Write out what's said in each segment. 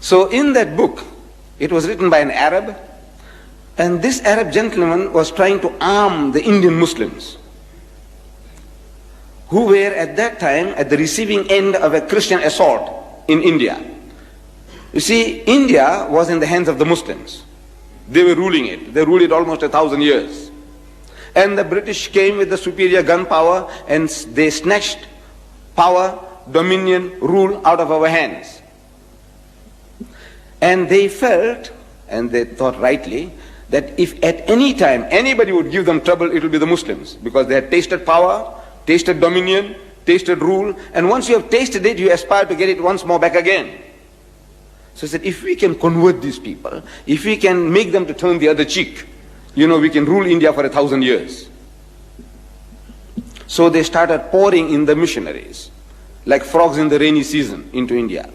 So in that book, it was written by an Arab, and this Arab gentleman was trying to arm the Indian Muslims, who were at that time at the receiving end of a Christian assault in India. You see, India was in the hands of the Muslims. They were ruling it. They ruled it almost 1,000 years. And the British came with the superior gun power, and they snatched power, dominion, rule out of our hands. And they felt, and they thought rightly, that if at any time anybody would give them trouble, it will be the Muslims, because they had tasted power, tasted dominion, tasted rule, and once you have tasted it, you aspire to get it once more back again. So he said, if we can convert these people, if we can make them to turn the other cheek, we can rule India for 1,000 years. So they started pouring in the missionaries, like frogs in the rainy season, into India.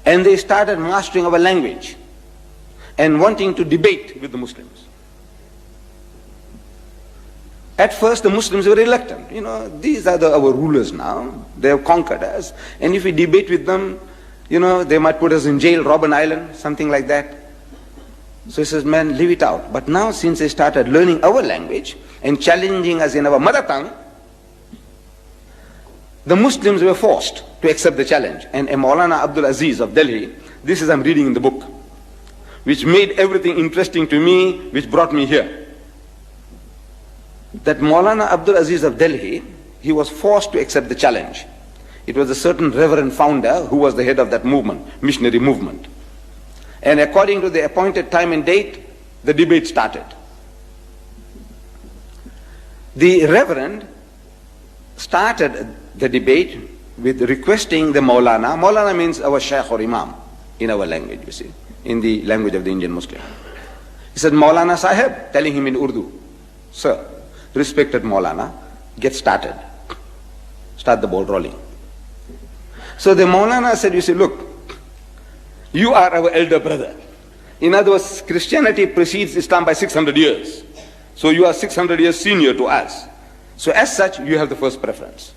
And they started mastering our language and wanting to debate with the Muslims. At first the Muslims were reluctant. These are our rulers now. They have conquered us. And if we debate with them, they might put us in jail, Robben Island, something like that. So he says, man, leave it out. But now since they started learning our language and challenging us in our mother tongue, the Muslims were forced to accept the challenge. And Maulana Abdul Aziz of Delhi, this is I'm reading in the book, which made everything interesting to me, which brought me here. That Maulana Abdul Aziz of Delhi, he was forced to accept the challenge. It was a certain reverend founder who was the head of that movement, missionary movement. And according to the appointed time and date, the debate started. The reverend started the debate with requesting the Maulana. Maulana means our Shaykh or Imam in our language, you see, in the language of the Indian Muslim. He said, Maulana Sahib, telling him in Urdu, sir, respected Maulana, get started. Start the ball rolling. So the Maulana said, you see, look, you are our elder brother. In other words, Christianity precedes Islam by 600 years. So you are 600 years senior to us. So as such, you have the first preference.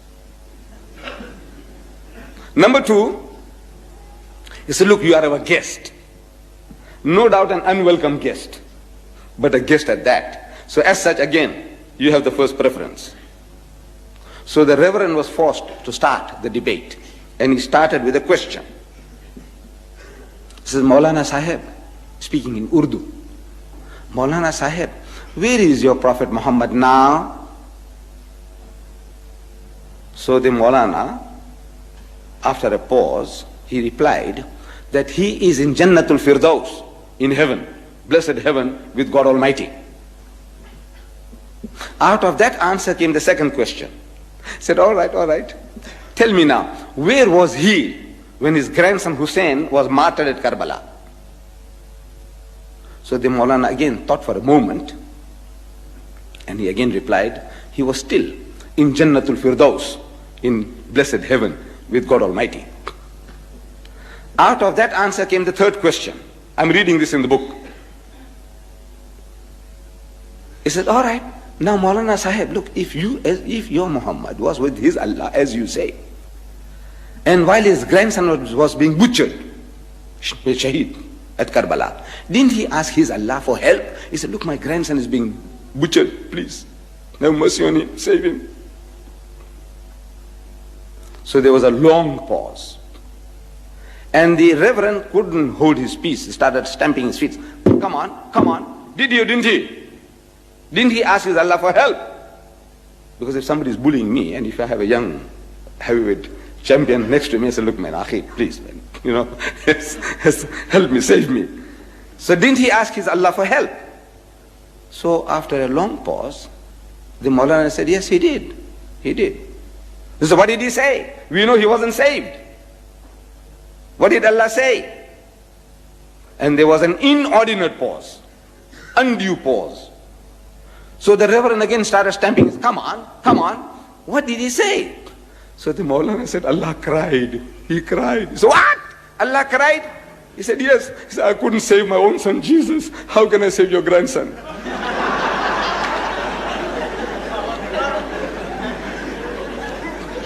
Number two, he said, look, you are our guest. No doubt an unwelcome guest, but a guest at that. So as such, again, you have the first preference. So the Reverend was forced to start the debate. And he started with a question. He says, Maulana Sahib, speaking in Urdu, Maulana Sahib, where is your Prophet Muhammad now? So the Maulana, after a pause, he replied that he is in Jannatul Firdaus, in heaven, blessed heaven with God Almighty. Out of that answer came the second question. He said, all right, tell me now, where was he when his grandson Hussein was martyred at Karbala? So the Maulana again thought for a moment, and he again replied, he was still in Jannatul Firdaus, in blessed heaven with God Almighty. Out of that answer came the third question. I'm reading this in the book. He said, all right, now Maulana Sahib, look, if your Muhammad was with his Allah, as you say, and while his grandson was being butchered, Shaheed, at Karbala, didn't he ask his Allah for help? He said, look, my grandson is being butchered, please, have mercy on him, save him. So there was a long pause. And the Reverend couldn't hold his peace. He started stamping his feet. Come on. Didn't he? Didn't he ask his Allah for help? Because if somebody is bullying me, and if I have a young heavyweight champion next to me, I say, look man, Akhi, please man, help me, save me. So didn't he ask his Allah for help? So after a long pause, the Maulana said, yes, he did. He did. So what did he say? We know he wasn't saved. What did Allah say? And there was an inordinate pause, undue pause. So the Reverend again started stamping. Come on. What did he say? So the Maulana said, Allah cried. He cried. So what? Allah cried? He said, yes. He said, I couldn't save my own son Jesus. How can I save your grandson?